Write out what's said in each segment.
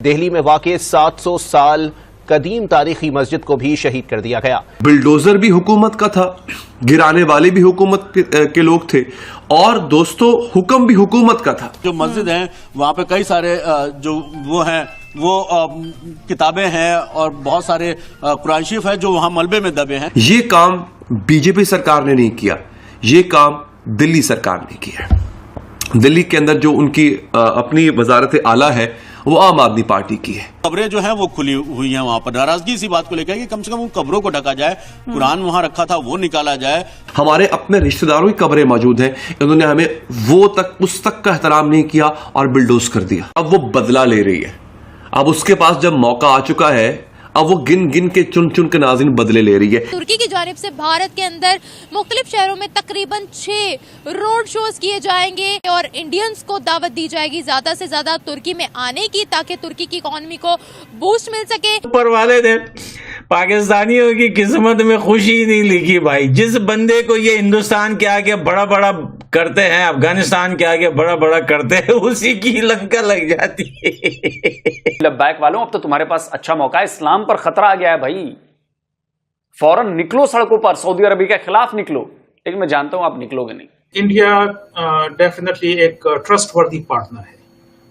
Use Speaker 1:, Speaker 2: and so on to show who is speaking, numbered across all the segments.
Speaker 1: दिल्ली में वाक़े 700 साल कदीम तारीखी मस्जिद को भी शहीद कर दिया गया।
Speaker 2: बिल्डोजर भी हुकूमत का था, गिराने वाले भी हुकूमत के लोग थे, और दोस्तों हुक्म भी हुकूमत का था।
Speaker 3: जो मस्जिद है वहाँ पे कई सारे जो वो हैं वो किताबें हैं और बहुत सारे कुरान शरीफ है जो वहाँ मलबे में दबे हैं।
Speaker 2: ये काम बीजेपी सरकार ने नहीं किया, ये काम दिल्ली सरकार ने किया। दिल्ली के अंदर जो उनकी अपनी वजारत आला है वो आम आदमी पार्टी की है।
Speaker 3: कब्रें जो हैं वो खुली हुई हैं, वहां पर नाराजगी इसी बात को लेकर कि कम से कम उन कब्रों को ढका जाए, कुरान वहां रखा था वो निकाला जाए।
Speaker 2: हमारे अपने रिश्तेदारों की कब्रें मौजूद हैं, इन्होंने हमें वो तक उस तक का एहतराम नहीं किया और बिल्डोज कर दिया। अब वो बदला ले रही है, अब उसके पास जब मौका आ चुका है, अब वो गिन गिन के चुन चुन के नाज़रीन बदले ले रही है।
Speaker 4: तुर्की की जानिब से भारत के अंदर मुख्तलिफ शहरों में तकरीबन 6 रोड शोज किए जाएंगे और इंडियंस को दावत दी जाएगी ज्यादा से ज्यादा तुर्की में आने की, ताकि तुर्की की इकॉनमी को बूस्ट मिल सके।
Speaker 5: ऊपर वाले ने पाकिस्तानियों की किस्मत में खुशी नहीं लिखी भाई। जिस बंदे को ये हिंदुस्तान के आगे बड़ा बड़ा करते हैं, अफगानिस्तान के आगे बड़ा बड़ा करते हैं, उसी की लंका लग जाती है।
Speaker 6: लब्बैक वालों, अब तो तुम्हारे पास अच्छा मौका है, इस्लाम पर खतरा आ गया है भाई। फौरन निकलो सड़कों पर, सऊदी अरब के खिलाफ निकलो। लेकिन मैं जानता हूं आप निकलोगे नहीं।
Speaker 7: इंडिया डेफिनेटली एक ट्रस्टवर्दी पार्टनर है,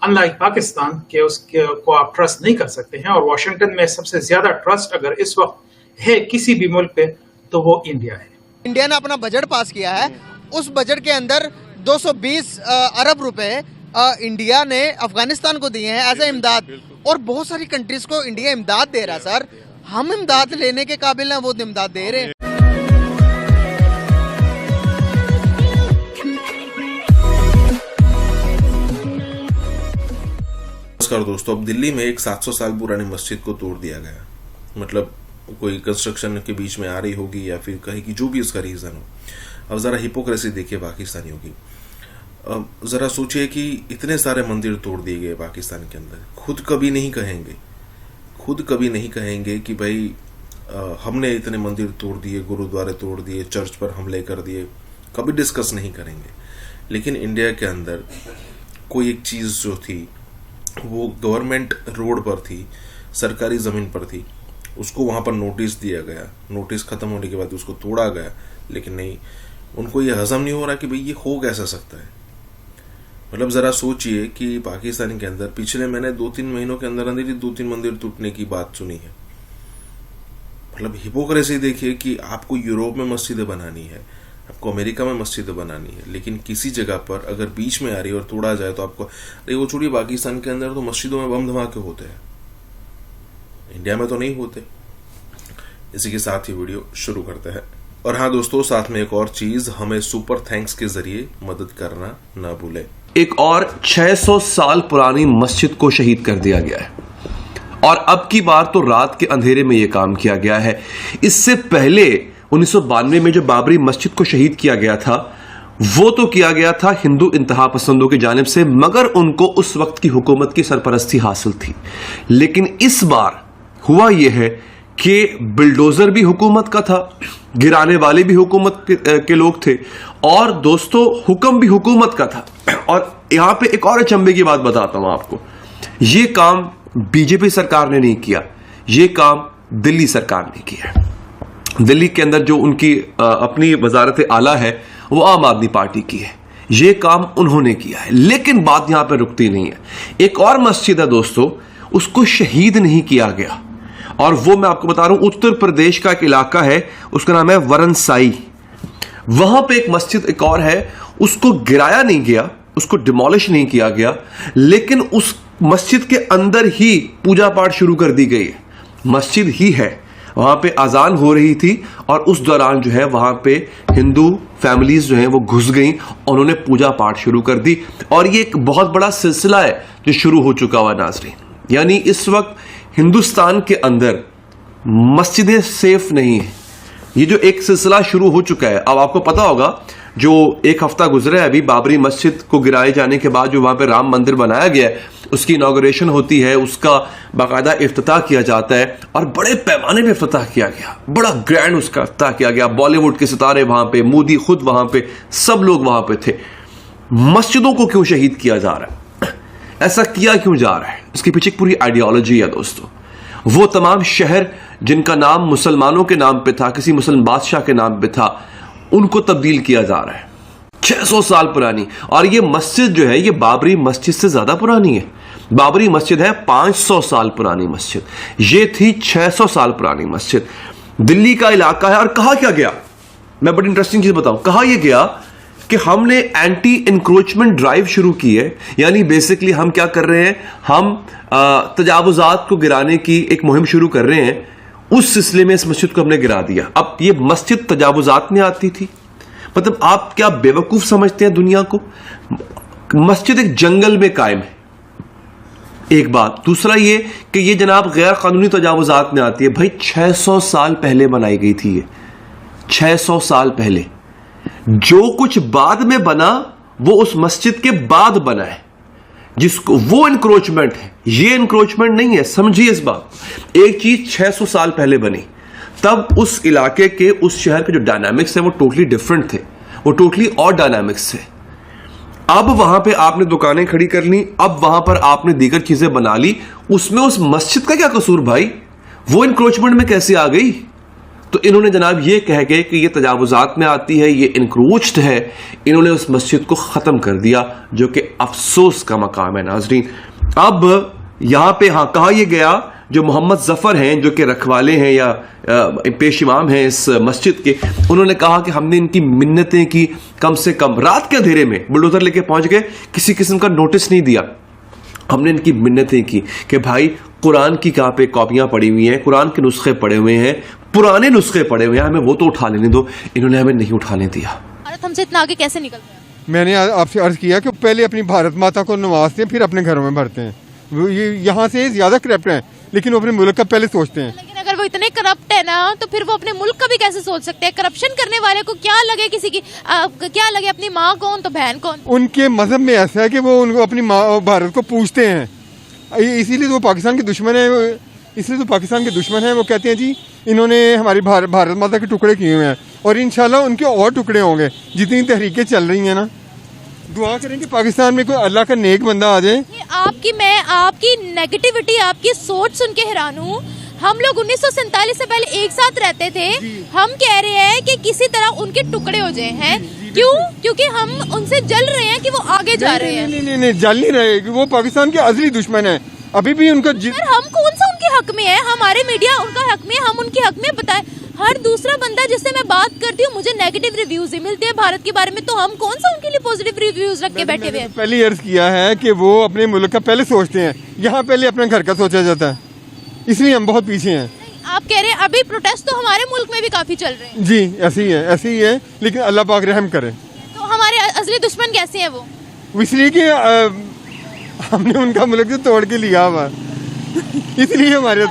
Speaker 7: अनलाइक पाकिस्तान के उसके को आप ट्रस्ट नहीं कर सकते हैं। और वाशिंगटन में सबसे ज्यादा ट्रस्ट अगर इस वक्त है किसी भी मुल्क पे तो वो इंडिया है।
Speaker 8: इंडिया ने अपना बजट पास किया है, उस बजट के अंदर 220 अरब रुपए इंडिया ने अफगानिस्तान को दिए हैं एज ए इमदाद, और बहुत सारी कंट्रीज को इंडिया इमदाद दे रहा है। सर, हम इमदाद लेने के काबिल हैं, वो इमदाद दे रहे हैं।
Speaker 9: नमस्कार दोस्तों, अब दिल्ली में एक 700 साल पुरानी मस्जिद को तोड़ दिया गया। मतलब कोई कंस्ट्रक्शन के बीच में आ रही होगी या फिर कहीं की, जो भी उसका रीजन हो। अब जरा हिपोक्रेसी देखिए पाकिस्तानियों की। अब जरा सोचिए कि इतने सारे मंदिर तोड़ दिए गए पाकिस्तान के अंदर, खुद कभी नहीं कहेंगे कि भाई हमने इतने मंदिर तोड़ दिए, गुरुद्वारे तोड़ दिए, चर्च पर हमले कर दिए, कभी डिस्कस नहीं करेंगे। लेकिन इंडिया के अंदर कोई एक चीज जो थी वो गवर्नमेंट रोड पर थी, सरकारी जमीन पर थी, उसको वहां पर नोटिस दिया गया, नोटिस खत्म होने के बाद उसको तोड़ा गया। लेकिन नहीं, उनको ये हजम नहीं हो रहा कि भाई ये हो कैसा सकता है। मतलब जरा सोचिए कि पाकिस्तान के अंदर पिछले मैंने 2-3 महीनों के अंदर अंदर ही 2-3 मंदिर टूटने की बात सुनी है। मतलब हिपोक्रेसी देखिए कि आपको यूरोप में मस्जिदें बनानी है, आपको अमेरिका में मस्जिदें बनानी है, लेकिन किसी जगह पर अगर बीच में आ रही है और तोड़ा जाए तो आपको, अरे वो छोड़िए, पाकिस्तान के अंदर तो मस्जिदों में बम धमाके होते हैं, इंडिया में तो नहीं होते। इसी के साथ ही वीडियो शुरू करते हैं। और हाँ दोस्तों, साथ में एक और चीज, हमें सुपर थैंक्स के जरिए मदद करना ना भूलें।
Speaker 2: एक और 600 साल पुरानी मस्जिद को शहीद कर दिया गया है, और अब की बार तो रात के अंधेरे में यह काम किया गया है। इससे पहले 1992 में जो बाबरी मस्जिद को शहीद किया गया था, वो तो किया गया था हिंदू इंतहा पसंदों की जानिब से, मगर उनको उस वक्त की हुकूमत की सरपरस्ती हासिल थी। लेकिन इस बार हुआ यह है कि बिल्डोजर भी हुकूमत का था, गिराने वाले भी हुकूमत के लोग थे, और दोस्तों हुक्म भी हुकूमत का था। और यहां पे एक और अचंभे की बात बताता हूं आपको, यह काम बीजेपी सरकार ने नहीं किया, यह काम दिल्ली सरकार ने किया। दिल्ली के अंदर जो उनकी अपनी वजारत आला है वो आम आदमी पार्टी की है, यह काम उन्होंने किया है। लेकिन बात यहां पर रुकती नहीं है। एक और मस्जिद है दोस्तों, उसको शहीद नहीं किया गया, और वो मैं आपको बता रहा हूं, उत्तर प्रदेश का एक इलाका है, उसका नाम है वरनसाई। वहां पे एक मस्जिद एक और है, उसको गिराया नहीं गया, उसको डिमोलिश नहीं किया गया, लेकिन उस मस्जिद के अंदर ही पूजा पाठ शुरू कर दी गई है। मस्जिद ही है, वहां पे अजान हो रही थी, और उस दौरान जो है वहां पे हिंदू फैमिलीज जो हैं वो घुस गई, उन्होंने पूजा पाठ शुरू कर दी। और ये एक बहुत बड़ा सिलसिला है जो शुरू हो चुका हुआ नाज़रीन। यानी इस वक्त हिंदुस्तान के अंदर मस्जिदें सेफ नहीं है। ये जो एक सिलसिला शुरू हो चुका है, अब आपको पता होगा जो एक हफ्ता गुजरा है अभी बाबरी मस्जिद को गिराए जाने के बाद जो वहां पे राम मंदिर बनाया गया है, उसकी इनॉग्रेशन होती है, उसका बाकायदा इफ्तिताह किया जाता है, और बड़े पैमाने पे इफ्तिताह किया गया, बड़ा ग्रैंड उसका इफ्तिताह किया गया। बॉलीवुड के सितारे वहां पे, मोदी खुद वहां पे, सब लोग वहां पे थे। मस्जिदों को क्यों शहीद किया जा रहा है? ऐसा किया क्यों जा रहा है? इसके पीछे एक पूरी आइडियोलॉजी है दोस्तों। वो तमाम शहर जिनका नाम मुसलमानों के नाम पे था, किसी मुसलमान बादशाह के नाम पे था, उनको तब्दील किया जा रहा है। 600 साल पुरानी, और ये मस्जिद जो है ये बाबरी मस्जिद से ज्यादा पुरानी है। बाबरी मस्जिद है 500 साल पुरानी मस्जिद, ये थी 600 साल पुरानी मस्जिद। दिल्ली का इलाका है। और कहा क्या गया, मैं बड़ी इंटरेस्टिंग चीज बताऊं, कहा यह गया कि हमने एंटी इंक्रोचमेंट ड्राइव शुरू की है। यानी बेसिकली हम क्या कर रहे हैं, हम तजावुजात को गिराने की एक मुहिम शुरू कर रहे हैं। उस सिलसिले में इस मस्जिद को हमने गिरा दिया। अब ये मस्जिद तजावुजात में आती थी, मतलब आप क्या बेवकूफ समझते हैं दुनिया को? मस्जिद एक जंगल में कायम है, एक बात। दूसरा ये कि ये जनाब गैर कानूनी तजावुजात में आती है। भाई 600 साल पहले बनाई गई थी ये, 600 साल पहले। जो कुछ बाद में बना वो उस मस्जिद के बाद बना है, जिसको वो इंक्रोचमेंट है, ये इंक्रोचमेंट नहीं है। समझिए इस बात। एक चीज 600 साल पहले बनी, तब उस इलाके के, उस शहर के जो डायनामिक्स है वो टोटली डिफरेंट थे, वो टोटली और डायनामिक्स थे। अब वहां पे आपने दुकानें खड़ी कर ली, अब वहां पर आपने दीगर चीजें बना ली, उसमें उस मस्जिद का क्या कसूर भाई? वो इंक्रोचमेंट में कैसे आ गई? तो इन्होंने जनाब ये कह के कि ये तजावुजात में आती है, ये इंक्रोच्ड है, इन्होंने उस मस्जिद को खत्म कर दिया, जो कि अफसोस का मकाम है नाजरीन। अब यहां पे हाँ कहा यह गया, जो मोहम्मद जफर हैं, जो कि रखवाले हैं या पेश इमाम हैं इस मस्जिद के, उन्होंने कहा कि हमने इनकी मिन्नतें की, कम से कम रात के अंधेरे में बुलडोजर लेके पहुंच गए, किसी किस्म का नोटिस नहीं दिया। हमने इनकी मिन्नतें की कि भाई कुरान की कहां पे कॉपियां पड़ी हुई हैं, कुरान के नुस्खे पड़े हुए हैं, पुराने नुस्खे पड़े हुए हैं, हमें वो तो उठा लेने दो। इन्होंने हमें नहीं उठाने दिया।
Speaker 4: भारत हमसे इतना आगे कैसे निकल गया?
Speaker 10: मैंने आपसे अर्ज किया कि पहले अपनी भारत माता को नवाजते हैं, फिर अपने घरों में भरते हैं। वो ये यहाँ से ज्यादा करप्ट हैं, लेकिन वो अपने मुल्क का पहले सोचते हैं।
Speaker 4: लेकिन अगर वो इतने करप्ट है ना, तो फिर वो अपने मुल्क का भी कैसे सोच सकते हैं? करप्शन करने वाले को क्या लगे, किसी की क्या लगे, अपनी माँ कौन तो बहन कौन?
Speaker 10: उनके मजहब में ऐसा है कि वो उनको अपनी माँ भारत को पूछते हैं, इसीलिए तो पाकिस्तान के दुश्मन है। इसलिए तो पाकिस्तान के दुश्मन हैं। वो कहते हैं जी इन्होंने हमारी भारत माता के टुकड़े किए हुए हैं, और इंशाल्लाह उनके और टुकड़े होंगे। जितनी तहरीकें चल रही हैं ना, दुआ करें कि पाकिस्तान में कोई अल्लाह का नेक बंदा आ जाए।
Speaker 4: मैं आपकी नेगेटिविटी, आपकी सोच सुन के हैरान हूँ। हम लोग 1947 से पहले एक साथ रहते थे, हम कह रहे हैं कि किसी तरह उनके टुकड़े हो जाए हैं। क्यों? क्योंकि हम उनसे जल रहे हैं कि वो आगे जा रहे हैं।
Speaker 10: नहीं, जल नहीं रहे, वो पाकिस्तान के असली दुश्मन है। अभी भी उनका
Speaker 4: हम कौन सा उनके हक में है? हमारे मीडिया उनका हक में, हम उनके हक में बताएं। हर दूसरा बंदा जिससे मैं बात करती हूँ, मुझे नेगेटिव रिव्यूज ही मिलते हैं भारत के बारे में, तो हम कौन सा उनके लिए पॉजिटिव रिव्यूज रख के बैठे हुए हैं?
Speaker 10: पहले अर्ज किया है कि वो अपने मुल्क का पहले सोचते हैं, यहाँ पहले अपने घर का सोचा जाता है, इसलिए हम बहुत पीछे हैं।
Speaker 4: आप कह रहे हैं अभी प्रोटेस्ट तो हमारे मुल्क में भी काफी चल रहे हैं।
Speaker 10: जी ऐसे ही है, लेकिन अल्लाह पाक रहम करे।
Speaker 4: तो हमारे असली दुश्मन कैसे हैं वो?
Speaker 10: इसलिए कि हमने उनका मुल्क से तोड़ के लिया हुआ, इसलिए हमारे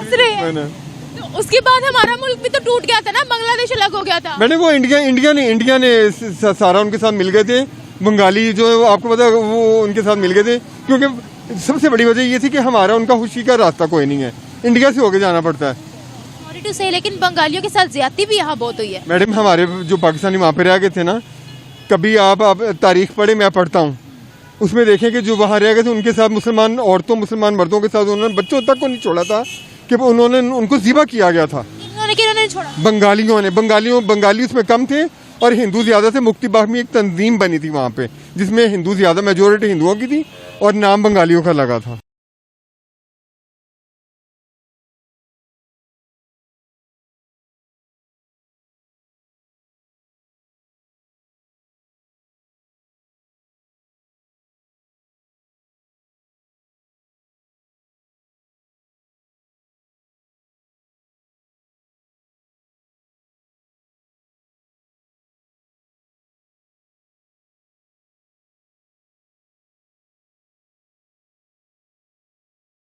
Speaker 4: तो उसके बाद हमारा मुल्क भी तो टूट गया था ना, बांग्लादेश अलग हो गया था।
Speaker 10: मैंने वो इंडिया ने सारा उनके साथ मिल गए थे। बंगाली जो आपको पता है वो उनके साथ मिल गए थे, क्योंकि सबसे बड़ी वजह ये थी कि हमारा उनका खुशी का रास्ता कोई नहीं है, इंडिया से होके जाना पड़ता है।
Speaker 4: सॉरी टू से, लेकिन बंगालियों के साथ ज्यादती भी यहाँ बहुत हुई है।
Speaker 10: मैडम हमारे जो पाकिस्तानी वहाँ पे रह गए थे ना, कभी आप तारीख पढ़े, मैं पढ़ता हूँ, उसमें देखें कि जो वहाँ रह गए थे उनके साथ मुसलमान औरतों, मुसलमान मर्दों के साथ उन्होंने बच्चों तक को नहीं छोड़ा था, कि उन्होंने उनको ज़िबा किया गया था।
Speaker 4: इन्होंने छोड़ा?
Speaker 10: बंगाली उसमें कम थे और हिंदू ज्यादा थे। मुक्ति बाग में एक तंजीम बनी थी वहाँ पे, जिसमें हिंदू ज्यादा, मेजोरिटी हिंदुओं की थी और नाम बंगालियों का लगा था।